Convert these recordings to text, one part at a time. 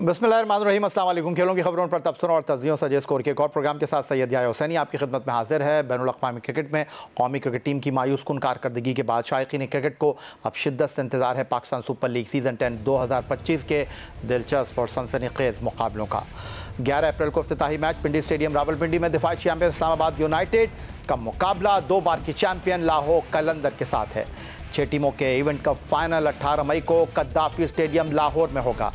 बिस्मिल्लाहिर्रहमानिर्रहीम, अस्सलाम वालेकुम। खेलों की खबरों पर तबसरों और तज्जियों से स्कोर के एक और प्रोग्राम के साथ सैयद याह्या हुसैनी आपकी खिदमत में हाजिर है। बैनुल-अक़वामी क्रिकेट में कौमी क्रिकेट टीम की मायूसकुन कारकर्दगी के बाद शायकीन क्रिकेट को अब शिद्दत से इंतजार है पाकिस्तान सुपर लीग सीज़न 10 2025 के दिलचस्प और सनसनीखेज़ मुकाबलों का। 11 अप्रैल को इफ्तिताही मैच पिंडी स्टेडियम रावलपिंडी में दिफाई चैंपियन इस्लामाबाद यूनाइटेड का मुकाबला 2 बार की चैंपियन लाहौर कलंदर के साथ है। 6 टीमों के इवेंट का फाइनल 18 मई को कद्दाफी स्टेडियम लाहौर में होगा।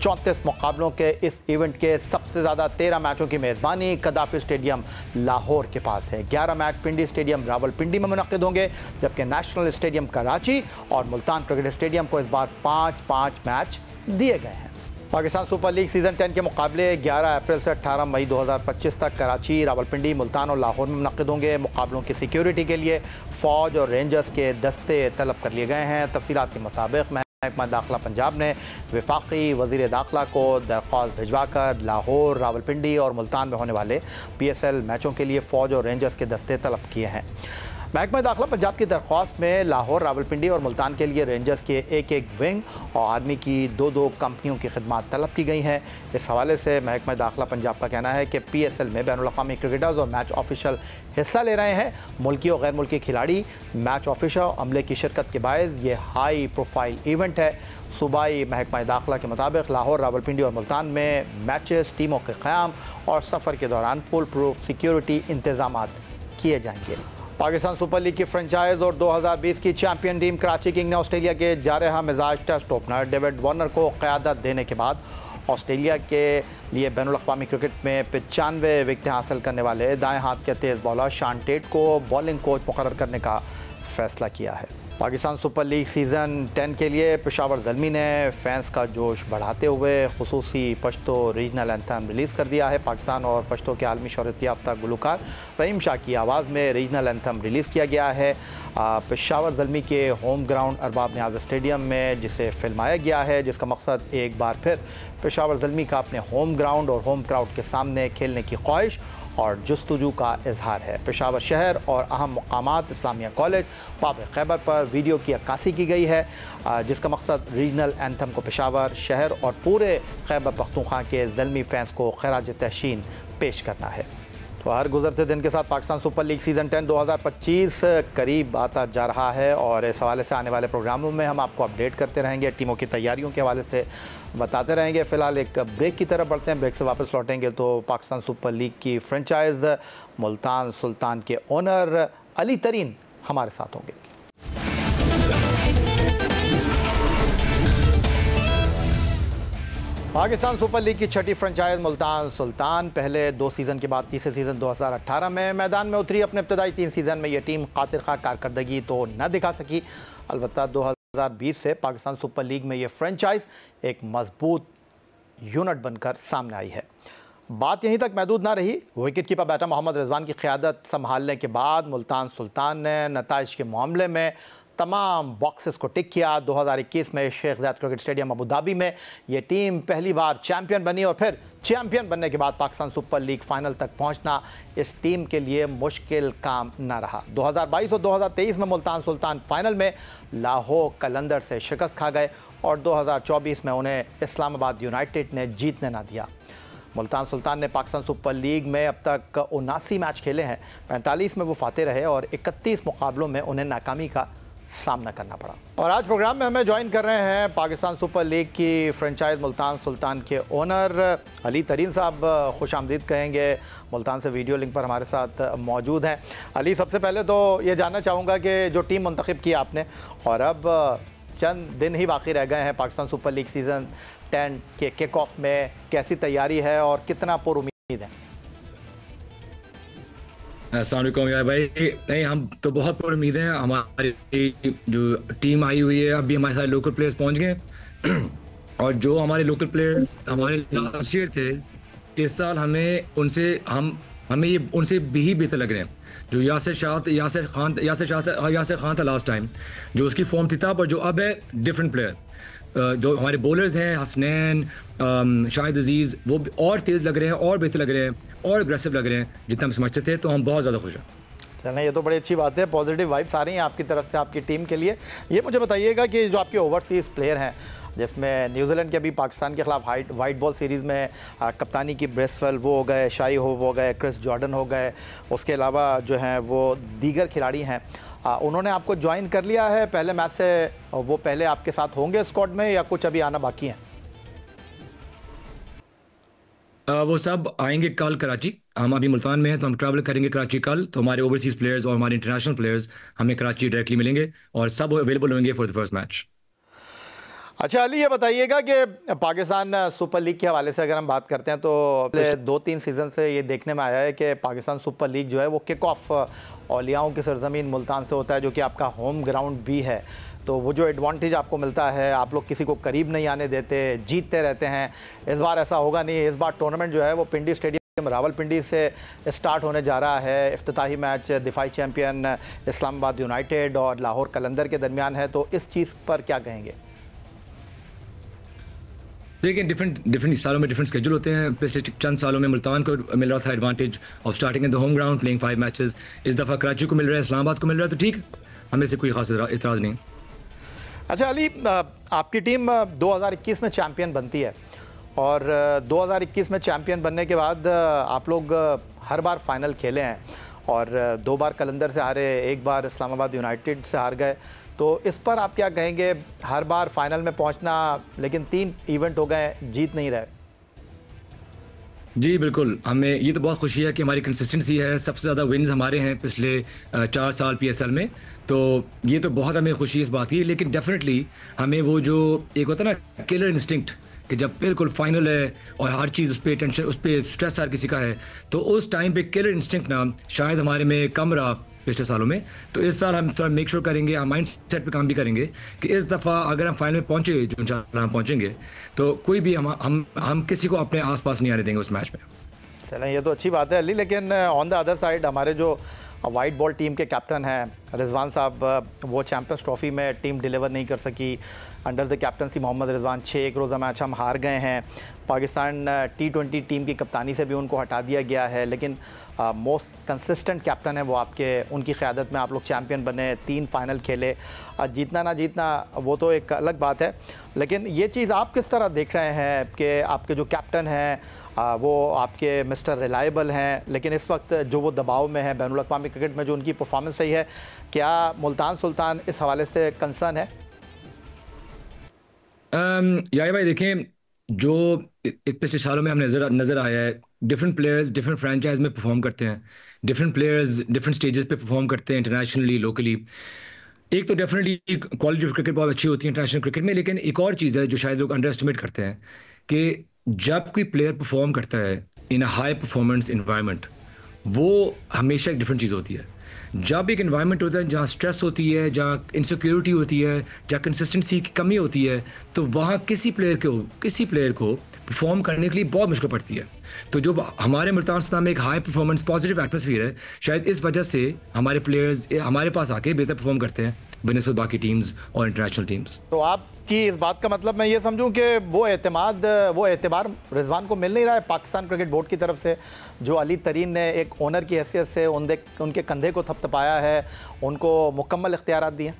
34 मुकाबलों के इस इवेंट के सबसे ज़्यादा 13 मैचों की मेज़बानी कद्दाफी स्टेडियम लाहौर के पास है। 11 मैच पिंडी स्टेडियम रावलपिंडी में मुनक़िद होंगे, जबकि नेशनल स्टेडियम कराची और मुल्तान क्रिकेट स्टेडियम को इस बार 5-5 मैच दिए गए हैं। पाकिस्तान सुपर लीग सीज़न 10 के मुकाबले 11 अप्रैल से 18 मई 2025 तक कराची, रावलपिंडी, मुल्तान और लाहौर में मुनक़िद होंगे। मुकाबलों की सिक्योरिटी के लिए फ़ौज और रेंजर्स के दस्ते तलब कर लिए गए हैं। तफसीलात के मुताबिक महकमा दाखिला पंजाब ने वफाकी वज़ीर दाखिला को दरख्वास्त भिजवाकर लाहौर, रावलपिंडी और मुल्तान में होने वाले PSL मैचों के लिए फ़ौज और रेंजर्स के दस्ते तलब किए हैं। महकमा दाखिला पंजाब की दरख्वास्त में लाहौर, रावलपिंडी और मुल्तान के लिए रेंजर्स के एक विंग और आर्मी की 2 कंपनियों की खिदमत तलब की गई हैं। इस हवाले से महकमा दाखिला पंजाब का कहना है कि PSL में बैनुल-अक़वामी क्रिकेटर्स और मैच ऑफिशियल हिस्सा ले रहे हैं। मुल्की और गैर मुल्की खिलाड़ी, मैच ऑफिसर और अमले की शिरकत के बायस ये हाई प्रोफाइल इवेंट है। सूबाई महकमा दाखिला के मुताबिक लाहौर, रावलपिंडी और मुल्तान में मैचेस, टीमों के क़याम और सफ़र के दौरान फुल प्रूफ सिक्योरिटी इंतजाम किए जाएंगे। पाकिस्तान सुपर लीग की फ्रेंचाइज और 2020 की चैंपियन टीम कराची किंग ने ऑस्ट्रेलिया के जारहा मिजाज टेस्ट ओपनर डेविड वार्नर को क़यादत देने के बाद ऑस्ट्रेलिया के लिए बैनुल-अक़वामी क्रिकेट में 95 विकेटें हासिल करने वाले दाएं हाथ के तेज़ बॉलर शान टेट को बॉलिंग कोच मुकर्रर करने का फ़ैसला किया है। पाकिस्तान सुपर लीग सीज़न 10 के लिए पेशावर ज़ल्मी ने फैंस का जोश बढ़ाते हुए खुसूसी पश्तो रीजनल एंथम रिलीज़ कर दिया है। पाकिस्तान और पश्तो के आलमी शोहरत याफ्ता गुलकार रहीम शाह की आवाज़ में रीजनल एंथम रिलीज़ किया गया है। पेशावर ज़ल्मी के होम ग्राउंड अरबाब नियाज़ स्टेडियम में जिसे फिल्माया गया है, जिसका मकसद एक बार फिर पेशावर ज़ल्मी का अपने होम ग्राउंड और होम क्राउड के सामने खेलने की ख्वाहिश और जुस्तजू का इजहार है। पेशावर शहर और अहम मकामात इस्लामिया कॉलेज, बाब खैबर पर वीडियो की अक्कासी की गई है, जिसका मकसद रीजनल एंथम को पेशावर शहर और पूरे खैबर पख्तूनख्वा के ज़ल्मी फैंस को खराज तहसीन पेश करना है। तो हर गुजरते दिन के साथ पाकिस्तान सुपर लीग सीज़न 10 2025 करीब आता जा रहा है और इस हवाले से आने वाले प्रोग्रामों में हम आपको अपडेट करते रहेंगे, टीमों की तैयारियों के हवाले से बताते रहेंगे। फ़िलहाल एक ब्रेक की तरफ बढ़ते हैं। ब्रेक से वापस लौटेंगे तो पाकिस्तान सुपर लीग की फ्रेंचाइज मुल्तान सुल्तान के ओनर अली तरीन हमारे साथ होंगे। पाकिस्तान सुपर लीग की छठी फ्रेंचाइज मुल्तान सुल्तान पहले 2 सीज़न के बाद तीसरे सीज़न 2018 में मैदान में उतरी। अपने इब्तदाई 3 सीज़न में यह टीम कातिर खा कारकर्दगी तो न दिखा सकी, अलबत्ता 2020 से पाकिस्तान सुपर लीग में यह फ्रेंचाइज एक मजबूत यूनिट बनकर सामने आई है। बात यहीं तक महदूद ना रही। Wicket keeper batter Mohammad Rizwan की क़यादत संभालने के बाद मुल्तान सुल्तान ने नताइज के मामले में तमाम बॉक्सेस को टिक किया। 2021 में Sheikh Zayed cricket stadium Abu Dhabi में ये टीम पहली बार चैंपियन बनी और फिर चैंपियन बनने के बाद पाकिस्तान सुपर लीग फाइनल तक पहुंचना इस टीम के लिए मुश्किल काम न रहा। 2022 और 2023 में मुल्तान सुल्तान फाइनल में लाहौर कलंदर से शिकस्त खा गए और 2024 में उन्हें इस्लामाबाद यूनाइटेड ने जीतने ना दिया। मुल्तान सुल्तान ने पाकिस्तान सुपर लीग में अब तक 79 मैच खेले हैं, 45 में वो फाते रहे और 31 मुकाबलों में उन्हें नाकामी का सामना करना पड़ा। और आज प्रोग्राम में हमें ज्वाइन कर रहे हैं पाकिस्तान सुपर लीग की फ्रेंचाइज मुल्तान सुल्तान के ओनर अली तरीन साहब। खुश आमदीद कहेंगे। मुल्तान से वीडियो लिंक पर हमारे साथ मौजूद हैं। अली, सबसे पहले तो ये जानना चाहूँगा कि जो टीम मुंतखब की आपने और अब चंद दिन ही बाकी रह गए हैं पाकिस्तान सुपर लीग सीज़न 10 के किक ऑफ में, कैसी तैयारी है और कितना पुरुम्मीद है? अस्सलाम वालेकुम यार भाई। नहीं, हम तो बहुत पूरी उम्मीद है। हमारी जो टीम आई हुई है, अभी हमारे सारे लोकल प्लेयर्स पहुंच गए और जो हमारे लोकल प्लेयर्स हमारे लास्ट ईयर थे, इस साल हमें उनसे भी बेहतर लग रहे हैं। जो यासिर खान था लास्ट टाइम, जो उसकी फॉर्म थी तब, और जो अब है डिफरेंट प्लेयर। जो हमारे बॉलर्स हैं हसनैन, शाहिद अजीज़, वो और तेज़ लग रहे हैं और बेहतर लग रहे हैं और अग्रेसिव लग रहे हैं जितना हम समझते थे। तो हम बहुत ज़्यादा खुश हैं। चलें, ये तो बड़ी अच्छी बात है। पॉजिटिव वाइब्स आ रही हैं आपकी तरफ से आपकी टीम के लिए। ये मुझे बताइएगा कि जो आपके ओवरसीज़ प्लेयर हैं, जिसमें न्यूजीलैंड के अभी पाकिस्तान के खिलाफ वाइट बॉल सीरीज़ में कप्तानी की ब्रेसवेल वो हो गए, शाई हो गए, क्रिस जॉर्डन हो गए, उसके अलावा जो हैं वो दीगर खिलाड़ी हैं, उन्होंने आपको ज्वाइन कर लिया है पहले मैच से? वो पहले आपके साथ होंगे स्क्वाड में या कुछ अभी आना बाकी है? वो सब आएंगे कल कराची। हम अभी मुल्तान में हैं तो हम ट्रैवल करेंगे कराची कल, तो हमारे ओवरसीज प्लेयर्स और हमारे इंटरनेशनल प्लेयर्स हमें कराची डायरेक्टली मिलेंगे और सब अवेलेबल होंगे फॉर द फर्स्ट मैच। अच्छा अली, ये बताइएगा कि पाकिस्तान सुपर लीग के हवाले से अगर हम बात करते हैं तो पिछले 2-3 सीज़न से ये देखने में आया है कि पाकिस्तान सुपर लीग जो है वो किक ऑफ औलियाओं की सरजमीन मुल्तान से होता है, जो कि आपका होम ग्राउंड भी है। तो वो जो एडवांटेज आपको मिलता है, आप लोग किसी को करीब नहीं आने देते, जीतते रहते हैं। इस बार ऐसा होगा नहीं। इस बार टूर्नामेंट जो है वो पिंडी स्टेडियम रावलपिंडी से स्टार्ट होने जा रहा है। इफ्तिताही मैच दिफाई चैम्पियन इस्लामाबाद यूनाइटेड और लाहौर कलंदर के दरमियान है, तो इस चीज़ पर क्या कहेंगे? देखिए, डिफरेंट सालों में डिफरेंट स्केड्यूल होते हैं। पिछले चंद सालों में मुल्तान को मिल रहा था advantage of starting in the home ground playing 5 matches. इस दफ़ा कराची को मिल रहा है, इस्लामाबाद को मिल रहा है, तो ठीक, हमें से कोई खास इतराज़ नहीं। अच्छा अली, आपकी टीम 2021 में चैम्पियन बनती है और 2021 में चैम्पियन बनने के बाद आप लोग हर बार फाइनल खेले हैं और 2 बार कलंदर से हारे, 1 बार इस्लामाबाद यूनाइटेड से हार गए। तो इस पर आप क्या कहेंगे? हर बार फाइनल में पहुंचना, लेकिन 3 इवेंट हो गए, जीत नहीं रहे। जी बिल्कुल, हमें ये तो बहुत खुशी है कि हमारी कंसिस्टेंसी है। सबसे ज़्यादा विन्स हमारे हैं पिछले 4 साल PSL में, तो ये तो बहुत हमें खुशी है इस बात की। लेकिन डेफिनेटली हमें वो जो एक होता है ना किलर इंस्टिंक्ट, कि जब बिल्कुल फाइनल है और हर चीज़ उस पर टेंशन, उस पर स्ट्रेस हर किसी का है, तो उस टाइम पे किलर इंस्टिंक्ट ना शायद हमारे में कम रहा पिछले सालों में। तो इस साल हम थोड़ा मेक श्योर करेंगे, हम माइंड सेट पे काम भी करेंगे कि इस दफ़ा अगर हम फाइनल में पहुंचे, जो इंशाल्लाह हम पहुंचेंगे, तो कोई भी हम किसी को अपने आसपास नहीं आने देंगे उस मैच में। चलें, ये तो अच्छी बात है अली। लेकिन ऑन द अदर साइड हमारे जो वाइट बॉल टीम के कैप्टन हैं रिजवान साहब, वो चैम्पियंस ट्रॉफी में टीम डिलीवर नहीं कर सकी। Under the captaincy Mohammad Rizwan 6 रोज़ा मैच हम हार गए हैं। पाकिस्तान T20 टीम की कप्तानी से भी उनको हटा दिया गया है, लेकिन मोस्ट कंसिस्टेंट कैप्टन है वो आपके, उनकी क़यादत में आप लोग चैम्पियन बने, 3 फाइनल खेले। जीतना ना जीतना वो तो एक अलग बात है, लेकिन ये चीज़ आप किस तरह देख रहे हैं कि आपके जो कैप्टन हैं वो आपके मिस्टर रिलायबल हैं, लेकिन इस वक्त जो वो दबाव में है बैनुल अक़वामी क्रिकेट में जो उनकी परफॉर्मेंस रही है, क्या मुल्तान सुल्तान इस हवाले से कंसर्न है? याही भाई, देखें, जो पिछले सालों में हमें नज़र आया है, डिफरेंट प्लेयर्स डिफरेंट फ्रेंचाइज में परफॉर्म करते हैं, डिफरेंट प्लेयर्स डिफरेंट स्टेजेस पे परफॉर्म करते हैं, इंटरनेशनली, लोकली। एक तो डेफिनेटली क्वालिटी ऑफ क्रिकेट बहुत अच्छी होती है इंटरनेशनल क्रिकेट में, लेकिन एक और चीज़ है जो शायद लोग अंडर एस्टिमेट करते हैं कि जब कोई प्लेयर परफॉर्म करता है इन अ हाई परफॉर्मेंस इन्वायरमेंट, वो हमेशा एक डिफरेंट चीज़ होती है। जब एक इन्वायरमेंट होता है जहाँ स्ट्रेस होती है, जहाँ इनसिक्योरिटी होती है, जहाँ कंसिस्टेंसी की कमी होती है, तो वहाँ किसी प्लेयर को परफॉर्म करने के लिए बहुत मुश्किल पड़ती है। तो जो हमारे मुल्तान सुल्तान में एक हाई परफॉर्मेंस पॉजिटिव एटमोसफियर है, शायद इस वजह से हमारे प्लेयर्स हमारे पास आके बेहतर परफॉर्म करते हैं बनस्बत बाकी टीम्स और इंटरनेशनल टीम्स। तो आपकी इस बात का मतलब मैं ये समझूं कि वो एतबार रिजवान को मिल नहीं रहा है पाकिस्तान क्रिकेट बोर्ड की तरफ से, जो अली तरीन ने एक ओनर की हैसियत से उनके कंधे को थपथपाया है, उनको मुकम्मल इख्तियारात दिए?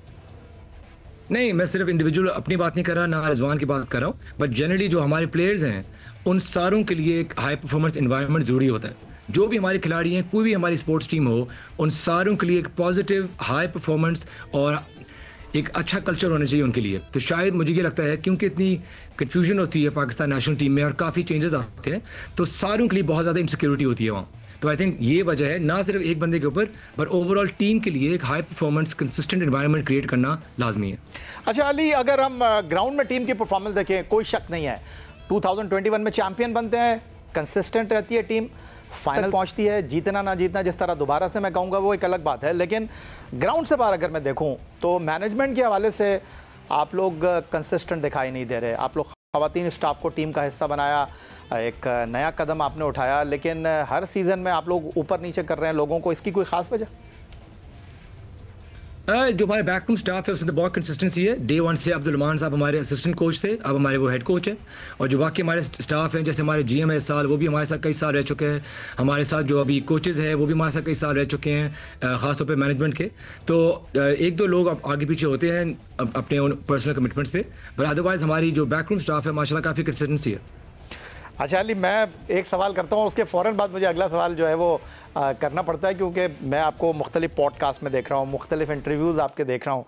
नहीं, मैं सिर्फ इंडिविजुअल अपनी बात नहीं कर रहा, ना रिजवान की बात कर रहा हूँ, बट जनरली जो हमारे प्लेयर्स हैं उन सारों के लिए एक हाई परफॉर्मेंस इन्वायरमेंट ज़रूरी होता है। जो भी हमारे खिलाड़ी हैं, कोई भी हमारी स्पोर्ट्स टीम हो, उन सारों के लिए एक पॉजिटिव हाई परफॉर्मेंस और एक अच्छा कल्चर होना चाहिए उनके लिए। तो शायद मुझे ये लगता है क्योंकि इतनी कन्फ्यूजन होती है पाकिस्तान नेशनल टीम में और काफ़ी चेंजेस आते हैं, तो सारों के लिए बहुत ज़्यादा इनसिक्योरिटी होती है वहाँ। तो आई थिंक ये वजह है, ना सिर्फ एक बंदे के ऊपर, बट ओवरऑल टीम के लिए एक high performance consistent environment create करना लाजमी है। अच्छा अली, अगर हम ग्राउंड में टीम की परफॉर्मेंस देखें, कोई शक नहीं है 2021 में चैंपियन बनते हैं, कंसिस्टेंट रहती है टीम, फाइनल पहुंचती है। जीतना ना जीतना जिस तरह दोबारा से मैं कहूँगा वो एक अलग बात है, लेकिन ग्राउंड से बाहर अगर मैं देखूँ तो मैनेजमेंट के हवाले से आप लोग कंसिस्टेंट दिखाई नहीं दे रहे। आप लोग ख़वातीन स्टाफ को टीम का हिस्सा बनाया, एक नया कदम आपने उठाया, लेकिन हर सीज़न में आप लोग ऊपर नीचे कर रहे हैं लोगों को, इसकी कोई ख़ास वजह? जो हमारे बैकरूम स्टाफ है उसमें तो बहुत कंसिस्टेंसी है। डे वन से अब्दुल रमान साहब हमारे असिस्टेंट कोच थे, अब हमारे वो हेड कोच हैं। और जो बाकी हमारे स्टाफ हैं, जैसे हमारे जीएम है इस साल, वो भी हमारे साथ कई साल रह चुके हैं। हमारे साथ जो अभी कोचेज़ हैं वो भी हमारे साथ कई साल रह चुके हैं, ख़ासतौर पर मैनेजमेंट के। तो एक दो लोग अब आगे पीछे होते हैं अपने पर्सनल कमिटमेंट्स पे, पर अदरवाइज़ हमारी जो बैकरूम स्टाफ है माशाल्लाह काफ़ी कंसिस्टेंसी है। अच्छा अली, मैं एक सवाल करता हूँ, उसके फ़ौरन बाद मुझे अगला सवाल जो है वो करना पड़ता है, क्योंकि मैं आपको मुख्तलिफ पॉडकास्ट में देख रहा हूँ, मुख्तलिफ इंटरव्यूज़ आपके देख रहा हूँ,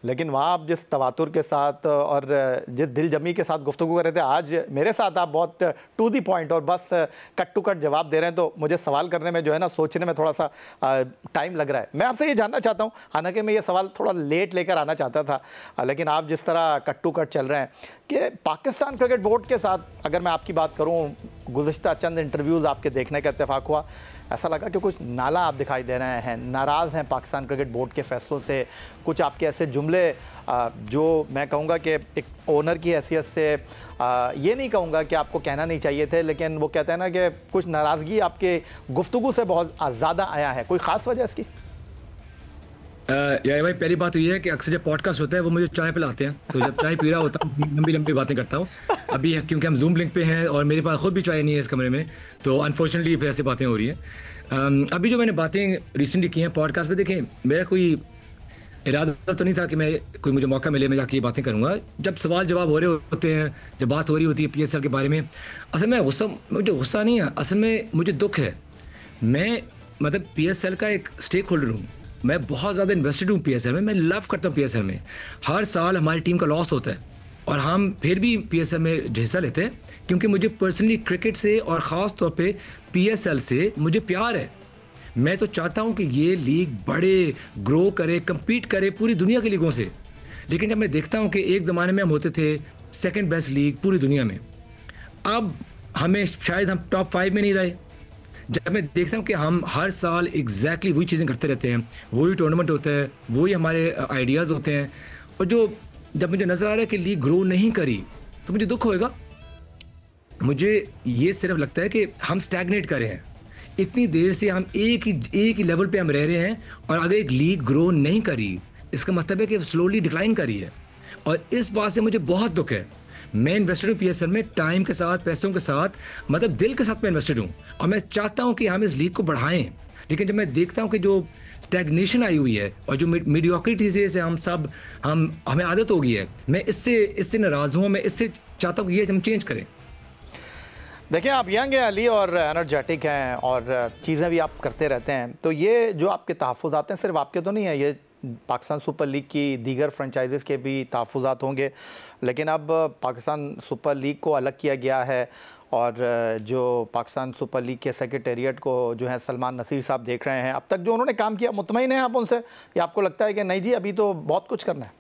लेकिन वहाँ आप जिस तवातुर के साथ और जिस दिलजमी के साथ गुफ्तगू कर रहे थे, आज मेरे साथ आप बहुत टू दी पॉइंट और बस कट टू कट जवाब दे रहे हैं, तो मुझे सवाल करने में जो है ना, सोचने में थोड़ा सा टाइम लग रहा है। मैं आपसे ये जानना चाहता हूँ, हालांकि मैं ये सवाल थोड़ा लेट लेकर आना चाहता था, लेकिन आप जिस तरह कट टू कट चल रहे हैं कि पाकिस्तान क्रिकेट बोर्ड के साथ अगर मैं आपकी बात करूँ, गुज़िश्ता चंद इंटरव्यूज़ आपके देखने का इत्तेफाक हुआ, ऐसा लगा कि कुछ नाला आप दिखाई दे रहे हैं, नाराज़ हैं पाकिस्तान क्रिकेट बोर्ड के फ़ैसलों से। कुछ आपके ऐसे जुमले जो मैं कहूँगा कि एक ओनर की हैसियत से ये नहीं कहूँगा कि आपको कहना नहीं चाहिए थे, लेकिन वो कहते हैं ना कि कुछ नाराज़गी आपके गुफ्तगू से बहुत ज़्यादा आया है। कोई ख़ास वजह इसकी? यार भाई, पहली बात तो ये है कि अक्सर जब पॉडकास्ट होता है वो मुझे चाय पिलाते हैं, तो जब चाय पी रहा होता हूँ लंबी लंबी बातें करता हूँ। अभी क्योंकि हम जूम लिंक पे हैं और मेरे पास खुद भी चाय नहीं है इस कमरे में, तो अनफॉर्चुनेटली फिर ऐसी बातें हो रही हैं। अभी जो मैंने बातें रिसेंटली की हैं पॉडकास्ट पे, देखें मेरा कोई इरादा तो नहीं था कि मैं कोई मुझे मौका मिले मैं जाके ये बातें करूँगा। जब सवाल जवाब हो रहे होते हैं, जब बात हो रही होती है पीएसएल के बारे में, असल में मुझे गुस्सा नहीं है, असल में मुझे दुख है। मैं मतलब पीएसएल का एक स्टेक होल्डर हूँ, मैं बहुत ज़्यादा इन्वेस्टेड हूँ पीएसएल में, मैं लव करता हूँ पीएसएल में। हर साल हमारी टीम का लॉस होता है और हम फिर भी पीएसएल में हिस्सा लेते हैं, क्योंकि मुझे पर्सनली क्रिकेट से और ख़ास तौर पे पीएसएल से मुझे प्यार है। मैं तो चाहता हूँ कि ये लीग बड़े, ग्रो करे, कम्पीट करे पूरी दुनिया की लीगों से। लेकिन जब मैं देखता हूँ कि एक ज़माने में हम होते थे सेकेंड बेस्ट लीग पूरी दुनिया में, अब हमें शायद हम टॉप 5 में नहीं रहे। जब मैं देखता हूँ कि हम हर साल एग्जैक्टली वही चीज़ें करते रहते हैं, वही टूर्नामेंट होता है, वही हमारे आइडियाज़ होते हैं, और जब मुझे नज़र आ रहा है कि लीग ग्रो नहीं करी तो मुझे दुख होएगा। मुझे ये सिर्फ लगता है कि हम स्टैग्नेट कर रहे हैं, इतनी देर से हम एक ही लेवल पे हम रह रहे हैं, और अगर एक लीग ग्रो नहीं करी इसका मतलब है कि स्लोली डिक्लाइन करी है, और इस बात से मुझे बहुत दुख है। मैं इन्वेस्टेड हूँ पीएसएल में, टाइम के साथ, पैसों के साथ, मतलब दिल के साथ मैं इन्वेस्टेड हूँ, और मैं चाहता हूँ कि हम इस लीग को बढ़ाएं। लेकिन जब मैं देखता हूँ कि जो स्टैग्नेशन आई हुई है और जो मीडियोक्रिटी से हमें आदत हो गई है, मैं इससे नाराज़ हूँ। मैं इससे चाहता हूँ कि ये हम चेंज करें। देखिए, आप यंग हैं अली और एनर्जेटिक हैं और चीज़ें भी आप करते रहते हैं, तो ये जो आपके तहफ़्फ़ुज़ात हैं सिर्फ आपके तो नहीं है, ये पाकिस्तान सुपर लीग की दीगर फ्रेंचाइजीज़ के भी तहफ़्फ़ुज़ात होंगे। लेकिन अब पाकिस्तान सुपर लीग को अलग किया गया है, और जो पाकिस्तान सुपर लीग के सेक्रेटेरिएट को जो है सलमान नसीर साहब देख रहे हैं। अब तक जो उन्होंने काम किया, मुतमईन हैं आप उनसे, या आपको लगता है कि नहीं जी अभी तो बहुत कुछ करना है?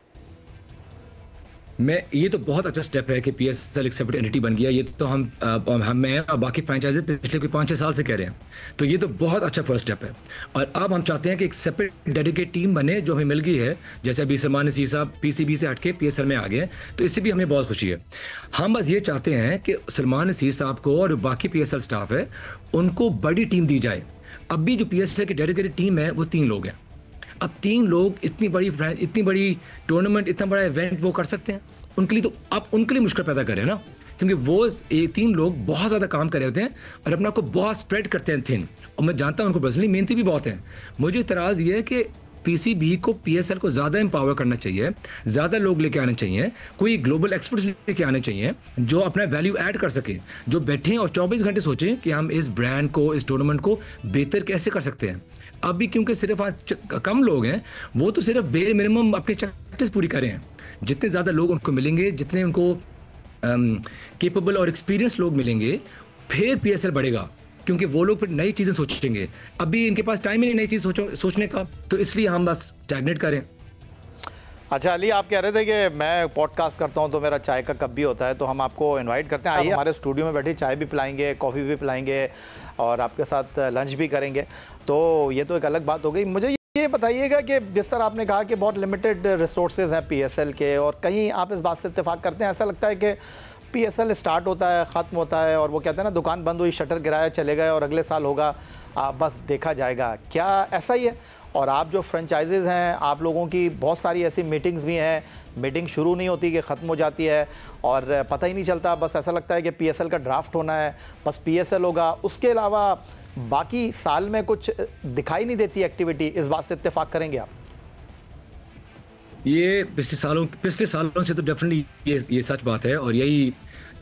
ये तो बहुत अच्छा स्टेप है कि पीएसएल एक सेपरेट एंटिटी बन गया। ये तो मैं और बाकी फ्रेंचाइजी पिछले कोई 5-6 साल से कह रहे हैं, तो ये तो बहुत अच्छा फर्स्ट स्टेप है। और अब हम चाहते हैं कि एक सेपरेट डेडिकेट टीम बने जो हमें मिल गई है। जैसे अभी सलमान नसीर साहब पीसीबी से हटके पीएसएल में आ गए, तो इससे भी हमें बहुत खुशी है। हम बस ये चाहते हैं कि सलमान नसीर साहब को और बाकी पीएसएल स्टाफ है उनको बड़ी टीम दी जाए। अब भी जो पीएसएल की डेडिकेटेड टीम है वो 3 लोग हैं। अब 3 लोग इतनी बड़ी टूर्नामेंट, इतना बड़ा इवेंट वो कर सकते हैं, उनके लिए तो आप उनके लिए मुश्किल पैदा करें ना, क्योंकि वो 3 लोग बहुत ज़्यादा काम कर रहे होते हैं और अपना को बहुत स्प्रेड करते हैं थिन। और मैं जानता हूँ उनको पर्सनली मेहनती भी बहुत हैं। मुझे इतराज़ ये है कि पीसीबी को पीएसएल को ज़्यादा एम्पावर करना चाहिए, ज़्यादा लोग लेके आने चाहिए, कोई ग्लोबल एक्सपर्ट्स लेके आने चाहिए जो अपना वैल्यू ऐड कर सके, जो बैठें और 24 घंटे सोचें कि हम इस ब्रांड को, इस टूर्नामेंट को बेहतर कैसे कर सकते हैं। अभी क्योंकि सिर्फ आज कम लोग हैं, वो तो सिर्फ बेर मिनिमम अपनी चेकलिस्ट पूरी कर रहे हैं। जितने ज़्यादा लोग उनको मिलेंगे, जितने उनको केपेबल और एक्सपीरियंस लोग मिलेंगे, फिर पीएसएल बढ़ेगा, क्योंकि वो लोग फिर नई चीज़ें सोचेंगे। अभी इनके पास टाइम ही नहीं नई चीज़ सोचने का, तो इसलिए हम बस स्टैग्नेट करें। अच्छा अली, आप कह रहे थे कि मैं पॉडकास्ट करता हूं तो मेरा चाय का कप भी होता है, तो हम आपको इनवाइट करते हैं, आइए हमारे स्टूडियो में बैठे, चाय भी पिलाएंगे, कॉफ़ी भी पिलाएंगे और आपके साथ लंच भी करेंगे। तो ये तो एक अलग बात हो गई। मुझे ये बताइएगा कि जिस तरह आपने कहा कि बहुत लिमिटेड रिसोर्सेज हैं पीएसएल के, और कहीं आप इस बात से इत्तेफाक करते हैं, ऐसा लगता है कि पीएसएल स्टार्ट होता है, ख़त्म होता है, और वो कहते हैं ना दुकान बंद हुई, शटर गिराया, चले गए और अगले साल होगा, बस देखा जाएगा, क्या ऐसा ही है? और आप जो फ्रेंचाइजेज़ हैं, आप लोगों की बहुत सारी ऐसी मीटिंग्स भी हैं, मीटिंग शुरू नहीं होती कि ख़त्म हो जाती है और पता ही नहीं चलता, बस ऐसा लगता है कि पीएसएल का ड्राफ्ट होना है, बस पीएसएल होगा, उसके अलावा बाकी साल में कुछ दिखाई नहीं देती एक्टिविटी। इस बात से इत्तेफाक करेंगे आप? ये पिछले सालों से तो डेफिनेटली ये सच बात है, और यही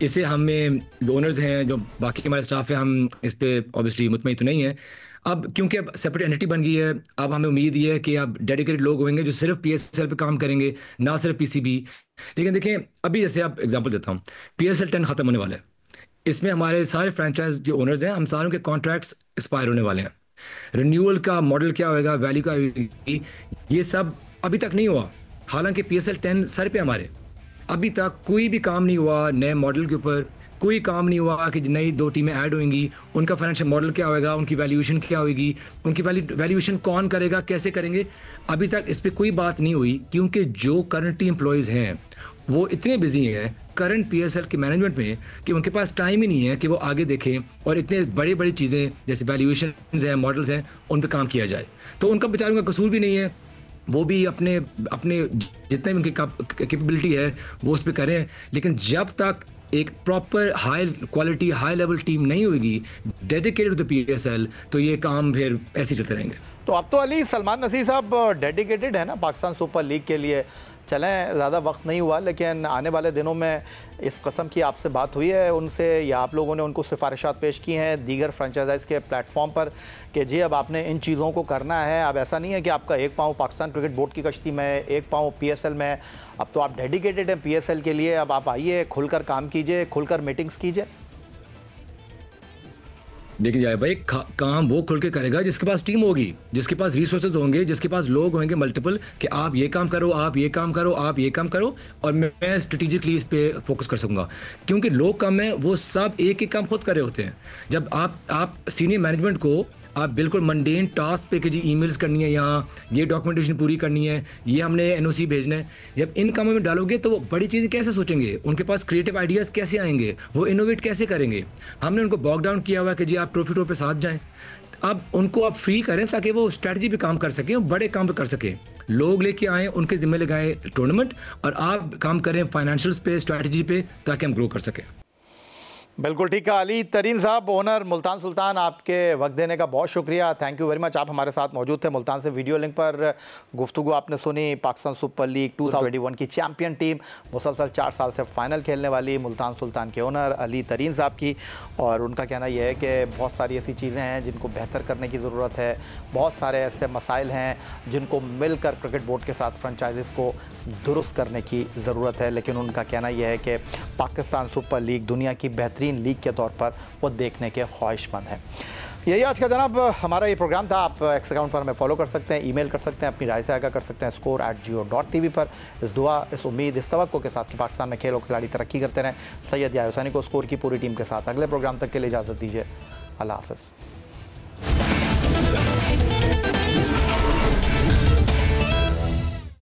इसे हमें जो ओनर्स हैं, जो बाकी हमारे स्टाफ है, हम इस पे ऑब्वियसली मुतमईन तो नहीं है। अब क्योंकि अब सेपरेट एंटिटी बन गई है, अब हमें उम्मीद ये है कि अब डेडिकेटेड लोग होंगे जो सिर्फ पीएसएल पे काम करेंगे, ना सिर्फ पीसीबी। लेकिन देखें, अभी जैसे आप एग्जांपल देता हूँ, पीएसएल 10 खत्म होने वाला है। इसमें हमारे सारे फ्रेंचाइज जो ओनर्स हैं, हम सारों के कॉन्ट्रैक्ट्स एक्सपायर होने वाले हैं। रिन्यूअल का मॉडल क्या होएगा, वैल्यू क्या होगी, ये सब अभी तक नहीं हुआ। हालांकि पीएसएल 10 सर पे हमारे अभी तक कोई भी काम नहीं हुआ, नए मॉडल के ऊपर कोई काम नहीं हुआ कि नई 2 टीमें ऐड होंगी, उनका फाइनेंशियल मॉडल क्या होएगा, उनकी वैल्यूएशन क्या होगी, उनकी वैल्यूएशन कौन करेगा, कैसे करेंगे, अभी तक इस पर कोई बात नहीं हुई। क्योंकि जो करंटली एम्प्लॉयज़ हैं वो इतने बिजी हैं करंट पीएसएल के मैनेजमेंट में कि उनके पास टाइम ही नहीं है कि वो आगे देखें और इतने बड़ी बड़ी चीज़ें जैसे वैल्यूएशन हैं, मॉडल्स हैं, उन पर काम किया जाए। तो उनका बेचारों का कसूर भी नहीं है, वो भी अपने अपने जितने उनकी कैपेबिलिटी है वो उस पर करें। लेकिन जब तक एक proper high quality high level team नहीं होगी डेडिकेटेड टू द पीएसएल, तो ये काम फिर ऐसे चलते रहेंगे। तो अब तो अली सलमान नसीर साहब डेडिकेटेड है ना पाकिस्तान सुपर लीग के लिए। चलें, ज़्यादा वक्त नहीं हुआ, लेकिन आने वाले दिनों में इस कस्म की आपसे बात हुई है उनसे, या आप लोगों ने उनको सिफारिशात पेश की हैं दीगर फ्रेंचाइज़ के प्लेटफॉर्म पर कि जी अब आपने इन चीज़ों को करना है। अब ऐसा नहीं है कि आपका एक पाँव पाकिस्तान क्रिकेट बोर्ड की कश्ती में, एक पाँव पीएसएल में, अब तो आप डेडिकेटेड हैं पीएसएल के लिए। अब आप आइए, खुलकर काम कीजिए, खुलकर मीटिंग्स कीजिए। देखिए जाए भाई, काम वो खुल के करेगा जिसके पास टीम होगी, जिसके पास रिसोर्सेज होंगे, जिसके पास लोग होंगे मल्टीपल, कि आप ये काम करो, आप ये काम करो, आप ये काम करो, और मैं स्ट्रेटेजिकली इस पे फोकस कर सकूंगा। क्योंकि लोग कम हैं, वो सब एक ही काम खुद कर रहे होते हैं। जब आप सीनियर मैनेजमेंट को आप बिल्कुल मंडेन टास्क पे कि जी ईमेल्स करनी है, यहाँ ये डॉक्यूमेंटेशन पूरी करनी है, ये हमने एनओसी भेजना है, जब इन कामों में डालोगे तो वो बड़ी चीज़ें कैसे सोचेंगे, उनके पास क्रिएटिव आइडियाज़ कैसे आएंगे, वो इनोवेट कैसे करेंगे। हमने उनको बॉक डाउन किया हुआ है कि जी आप ट्रॉफी टूर पे साथ जाएं। अब उनको आप फ्री करें ताकि वो स्ट्रैटेजी पे काम कर सकें, बड़े काम पे कर सकें, लोग लेके आएँ, उनके जिम्मे लगाएं टूर्नामेंट, और आप काम करें फाइनेंशियल्स पे, स्ट्रैटेजी पे, ताकि हम ग्रो कर सकें। बिल्कुल ठीक है। अली तरीन साहब, ओनर मुल्तान सुल्तान, आपके वक्त देने का बहुत शुक्रिया, थैंक यू वेरी मच। आप हमारे साथ मौजूद थे मुल्तान से। वीडियो लिंक पर गुफ्तगू आपने सुनी। पाकिस्तान सुपर लीग 2021 की चैम्पियन टीम, मुसलसल 4 साल से फाइनल खेलने वाली मुल्तान सुल्तान के ओनर अली तरीन साहब की, और उनका कहना यह है कि बहुत सारी ऐसी चीज़ें हैं जिनको बेहतर करने की ज़रूरत है, बहुत सारे ऐसे मसाइल हैं जिनको मिलकर क्रिकेट बोर्ड के साथ फ्रेंचाइजीज़ को दुरुस्त करने की ज़रूरत है। लेकिन उनका कहना यह है कि पाकिस्तान सुपर लीग दुनिया की बेहतरीन लीग के तौर पर वो देखने के ख्वाहिशमंद हैं। यही आज का जनाब हमारा ये प्रोग्राम था। आप एक्स अकाउंट पर हमें फॉलो कर सकते हैं, ईमेल कर सकते हैं, अपनी राय से आगाह कर सकते हैं score@geo.tv पर। इस दुआ, इस उम्मीद, इस तवक्को के साथ कि पाकिस्तान में खेल और खिलाड़ी तरक्की करते रहें। सैयद याह्या हुसैनी को स्कोर की पूरी टीम के साथ अगले प्रोग्राम तक के लिए इजाज़त दीजिए। अल्लाह हाफ़िज़।